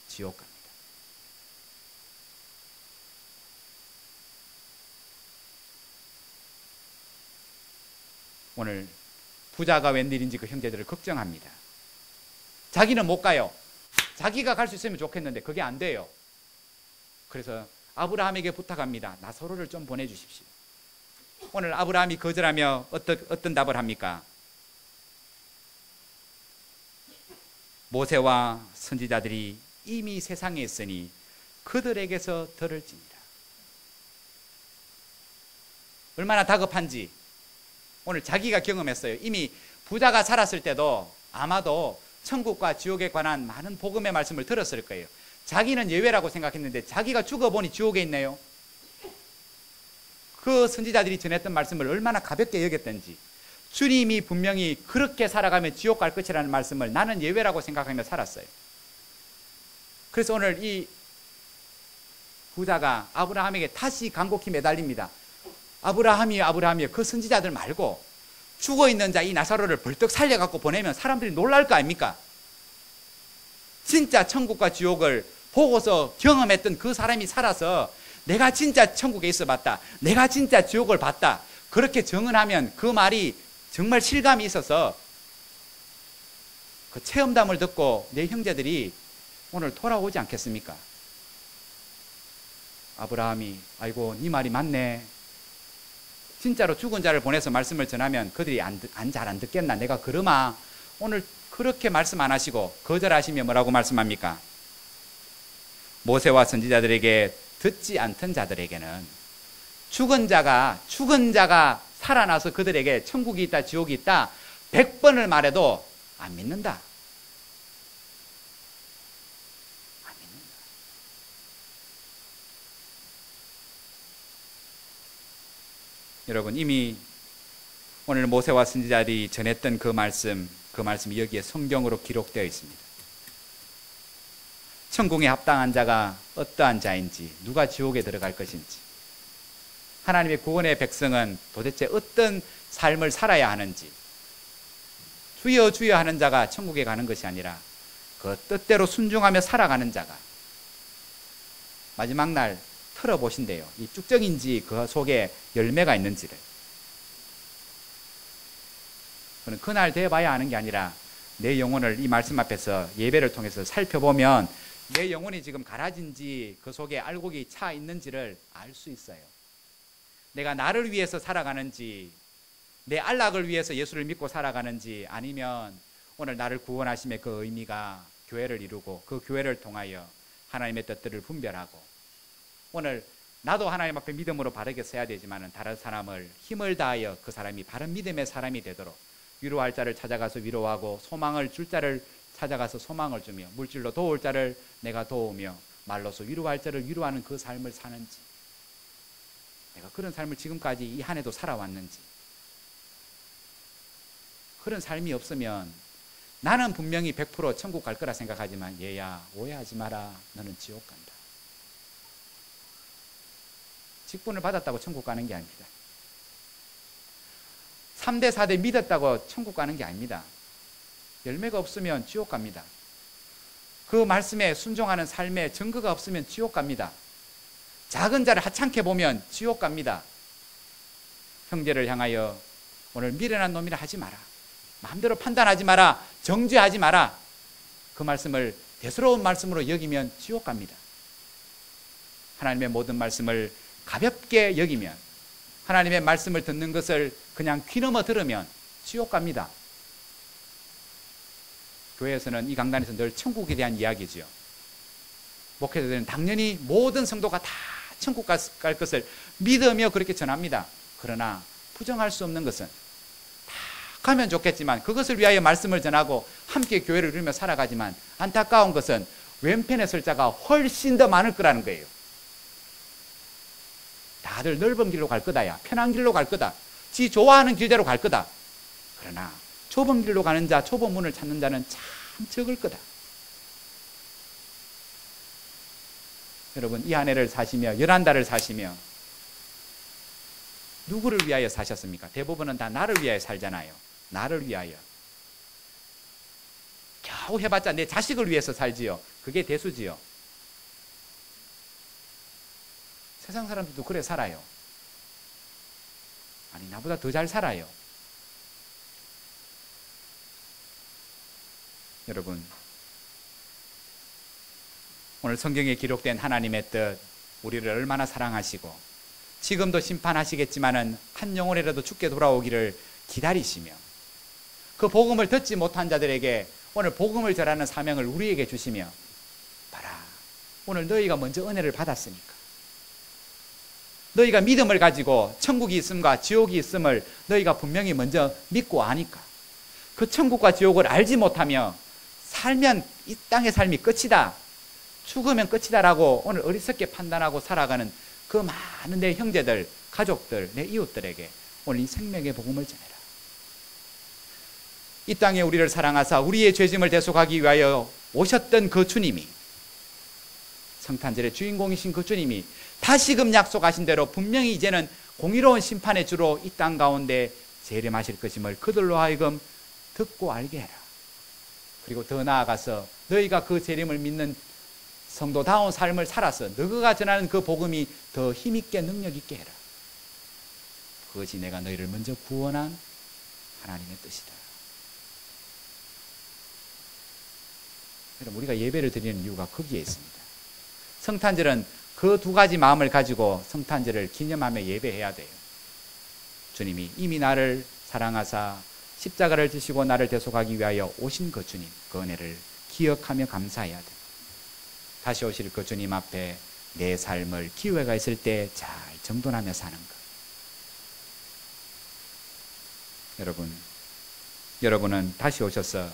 지옥 갑니다. 오늘 부자가 웬일인지 그 형제들을 걱정합니다. 자기는 못 가요. 자기가 갈 수 있으면 좋겠는데 그게 안 돼요. 그래서 아브라함에게 부탁합니다. 나사로를 좀 보내주십시오. 오늘 아브라함이 거절하며 어떤 답을 합니까? 모세와 선지자들이 이미 세상에 있으니 그들에게서 들을지니라. 얼마나 다급한지 오늘 자기가 경험했어요. 이미 부자가 살았을 때도 아마도 천국과 지옥에 관한 많은 복음의 말씀을 들었을 거예요. 자기는 예외라고 생각했는데 자기가 죽어보니 지옥에 있네요. 그 선지자들이 전했던 말씀을 얼마나 가볍게 여겼던지, 주님이 분명히 그렇게 살아가면 지옥 갈 것이라는 말씀을 나는 예외라고 생각하며 살았어요. 그래서 오늘 이 부자가 아브라함에게 다시 간곡히 매달립니다. 아브라함이요, 아브라함이요. 그 선지자들 말고 죽어있는 자 이 나사로를 벌떡 살려갖고 보내면 사람들이 놀랄 거 아닙니까? 진짜 천국과 지옥을 보고서 경험했던 그 사람이 살아서 내가 진짜 천국에 있어 봤다, 내가 진짜 지옥을 봤다, 그렇게 증언하면 그 말이 정말 실감이 있어서 그 체험담을 듣고 내 형제들이 오늘 돌아오지 않겠습니까? 아브라함이 아이고 네 말이 맞네, 진짜로 죽은 자를 보내서 말씀을 전하면 그들이 잘 안 듣겠나, 내가 그러마. 오늘 그렇게 말씀 안 하시고 거절하시면 뭐라고 말씀합니까? 모세와 선지자들에게 듣지 않던 자들에게는 죽은 자가 살아나서 그들에게 천국이 있다 지옥이 있다 100번을 말해도 안 믿는다. 안 믿는다. 여러분, 이미 오늘 모세와 선지자들이 전했던 그 말씀이 여기에 성경으로 기록되어 있습니다. 천국에 합당한 자가 어떠한 자인지, 누가 지옥에 들어갈 것인지, 하나님의 구원의 백성은 도대체 어떤 삶을 살아야 하는지, 주여 주여 하는 자가 천국에 가는 것이 아니라 그 뜻대로 순종하며 살아가는 자가 마지막 날 털어보신대요. 이 쭉정인지 그 속에 열매가 있는지를. 그날 돼봐야 아는 게 아니라 내 영혼을 이 말씀 앞에서 예배를 통해서 살펴보면 내 영혼이 지금 갈아진지 그 속에 알곡이 차 있는지를 알 수 있어요. 내가 나를 위해서 살아가는지, 내 안락을 위해서 예수를 믿고 살아가는지, 아니면 오늘 나를 구원하심의 그 의미가 교회를 이루고 그 교회를 통하여 하나님의 뜻들을 분별하고, 오늘 나도 하나님 앞에 믿음으로 바르게 서야 되지만 다른 사람을 힘을 다하여 그 사람이 바른 믿음의 사람이 되도록 위로할 자를 찾아가서 위로하고, 소망을 줄 자를 찾아가서 소망을 주며, 물질로 도울 자를 내가 도우며, 말로서 위로할 자를 위로하는 그 삶을 사는지, 내가 그런 삶을 지금까지 이 한 해도 살아왔는지. 그런 삶이 없으면 나는 분명히 100% 천국 갈 거라 생각하지만, 얘야 오해하지 마라, 너는 지옥 간다. 직분을 받았다고 천국 가는 게 아닙니다. 3대 4대 믿었다고 천국 가는 게 아닙니다. 열매가 없으면 지옥 갑니다. 그 말씀에 순종하는 삶에 증거가 없으면 지옥 갑니다. 작은 자를 하찮게 보면 지옥 갑니다. 형제를 향하여 오늘 미련한 놈이라 하지 마라, 마음대로 판단하지 마라, 정죄하지 마라, 그 말씀을 대수로운 말씀으로 여기면 지옥 갑니다. 하나님의 모든 말씀을 가볍게 여기면, 하나님의 말씀을 듣는 것을 그냥 귀넘어 들으면 지옥 갑니다. 교회에서는, 이 강단에서 늘 천국에 대한 이야기지요. 목회자들은 당연히 모든 성도가 다 천국 갈 것을 믿으며 그렇게 전합니다. 그러나 부정할 수 없는 것은, 다 가면 좋겠지만 그것을 위하여 말씀을 전하고 함께 교회를 이루며 살아가지만, 안타까운 것은 왼편에 설 자가 훨씬 더 많을 거라는 거예요. 다들 넓은 길로 갈 거다야, 편한 길로 갈 거다, 지 좋아하는 길대로 갈 거다. 그러나 좁은 길로 가는 자, 좁은 문을 찾는 자는 참 적을 거다. 여러분, 이 한 해를 사시며 11달을 사시며 누구를 위하여 사셨습니까? 대부분은 다 나를 위하여 살잖아요. 나를 위하여. 겨우 해봤자 내 자식을 위해서 살지요. 그게 대수지요. 세상 사람들도 그래 살아요. 아니, 나보다 더 잘 살아요. 여러분, 오늘 성경에 기록된 하나님의 뜻, 우리를 얼마나 사랑하시고 지금도 심판하시겠지만은 한 영혼이라도 죽게 돌아오기를 기다리시며, 그 복음을 듣지 못한 자들에게 오늘 복음을 전하는 사명을 우리에게 주시며, 봐라, 오늘 너희가 먼저 은혜를 받았으니까, 너희가 믿음을 가지고 천국이 있음과 지옥이 있음을 너희가 분명히 먼저 믿고 아니까, 그 천국과 지옥을 알지 못하며 살면 이 땅의 삶이 끝이다, 죽으면 끝이다라고 오늘 어리석게 판단하고 살아가는 그 많은 내 형제들, 가족들, 내 이웃들에게 오늘 이 생명의 복음을 전해라. 이 땅에 우리를 사랑하사 우리의 죄짐을 대속하기 위하여 오셨던 그 주님이, 성탄절의 주인공이신 그 주님이 다시금 약속하신 대로 분명히 이제는 공의로운 심판의 주로 이 땅 가운데 재림하실 것임을 그들로 하여금 듣고 알게 해라. 그리고 더 나아가서 너희가 그 재림을 믿는 성도다운 삶을 살아서 너희가 전하는 그 복음이 더 힘있게 능력있게 해라. 그것이 내가 너희를 먼저 구원한 하나님의 뜻이다. 여러분, 우리가 예배를 드리는 이유가 거기에 있습니다. 성탄절은 그 두 가지 마음을 가지고 성탄절을 기념하며 예배해야 돼요. 주님이 이미 나를 사랑하사 십자가를 지시고 나를 대속하기 위하여 오신 그 주님, 그 은혜를 기억하며 감사해야 돼요. 다시 오실 그 주님 앞에 내 삶을 기회가 있을 때 잘 정돈하며 사는 것. 여러분은 다시 오셔서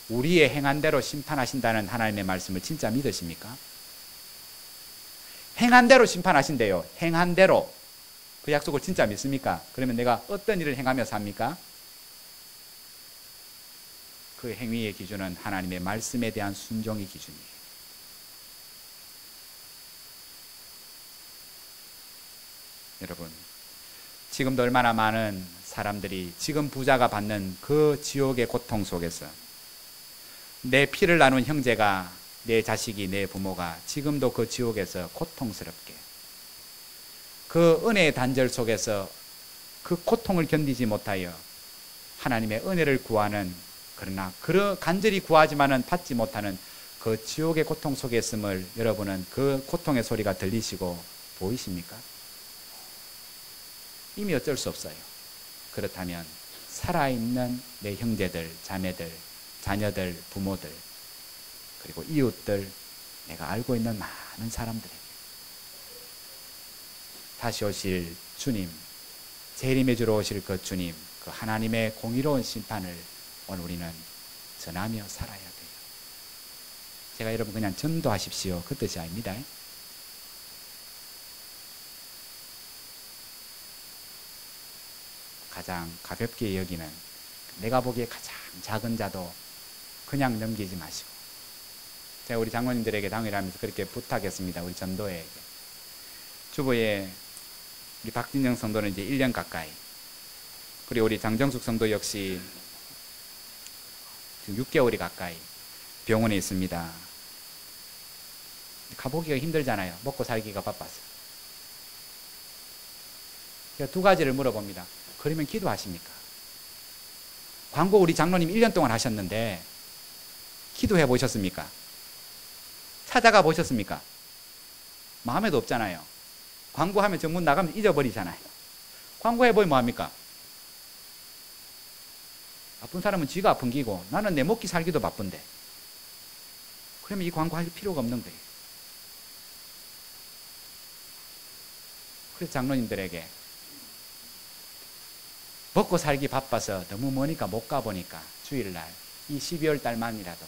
우리의 행한 대로 심판하신다는 하나님의 말씀을 진짜 믿으십니까? 행한 대로 심판하신대요. 행한 대로. 그 약속을 진짜 믿습니까? 그러면 내가 어떤 일을 행하며 삽니까? 그 행위의 기준은 하나님의 말씀에 대한 순종의 기준이에요. 여러분, 지금도 얼마나 많은 사람들이 지금 부자가 받는 그 지옥의 고통 속에서, 내 피를 나눈 형제가, 내 자식이, 내 부모가 지금도 그 지옥에서 고통스럽게, 그 은혜의 단절 속에서 그 고통을 견디지 못하여 하나님의 은혜를 구하는, 그러나 간절히 구하지만은 받지 못하는 그 지옥의 고통 속에 있음을 여러분은 그 고통의 소리가 들리시고 보이십니까? 이미 어쩔 수 없어요. 그렇다면 살아있는 내 형제들, 자매들, 자녀들, 부모들, 그리고 이웃들, 내가 알고 있는 많은 사람들에게 다시 오실 주님, 재림의 주로 오실 그 주님, 그 하나님의 공의로운 심판을 오늘 우리는 전하며 살아야 돼요. 제가 여러분 그냥 전도하십시오, 그 뜻이 아닙니다. 가장 가볍게 여기는, 내가 보기에 가장 작은 자도 그냥 넘기지 마시고, 제가 우리 장로님들에게 당일하면서 그렇게 부탁했습니다. 우리 전도회에게. 주보에 우리 박진영 성도는 이제 1년 가까이, 그리고 우리 장정숙 성도 역시 지금 6개월이 가까이 병원에 있습니다. 가보기가 힘들잖아요. 먹고 살기가 바빠서. 제가 두 가지를 물어봅니다. 그러면 기도하십니까? 광고 우리 장로님 1년 동안 하셨는데 기도해 보셨습니까? 찾아가 보셨습니까? 마음에도 없잖아요. 광고하면 전문 나가면 잊어버리잖아요. 광고해보면 뭐합니까? 아픈 사람은 쥐가 아픈 기고 나는 내 먹기 살기도 바쁜데, 그러면 이 광고 할 필요가 없는 거예요. 그래서 장로님들에게 먹고 살기 바빠서 너무 머니까 못 가보니까 주일날 이 12월 달만이라도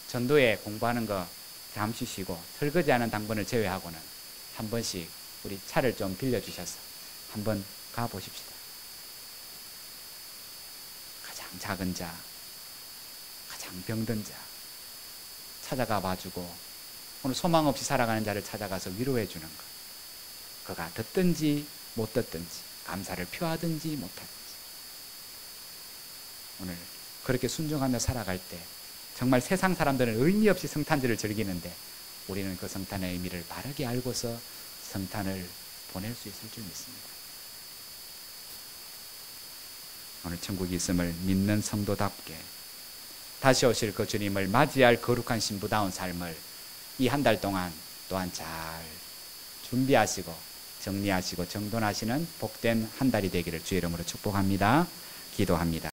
전도에 공부하는 거 잠시 쉬고 설거지하는 당번을 제외하고는 한 번씩 우리 차를 좀 빌려주셔서 한번 가보십시다. 가장 작은 자, 가장 병든 자 찾아가 봐주고, 오늘 소망 없이 살아가는 자를 찾아가서 위로해 주는 것. 그가 듣든지 못 듣든지, 감사를 표하든지 못하든지, 오늘 그렇게 순종하며 살아갈 때 정말 세상 사람들은 의미 없이 성탄절을 즐기는데 우리는 그 성탄의 의미를 바르게 알고서 성탄을 보낼 수 있을 줄 믿습니다. 오늘 천국이 있음을 믿는 성도답게 다시 오실 그 주님을 맞이할 거룩한 신부다운 삶을 이 한 달 동안 또한 잘 준비하시고 정리하시고 정돈하시는 복된 한 달이 되기를 주의 이름으로 축복합니다. 기도합니다.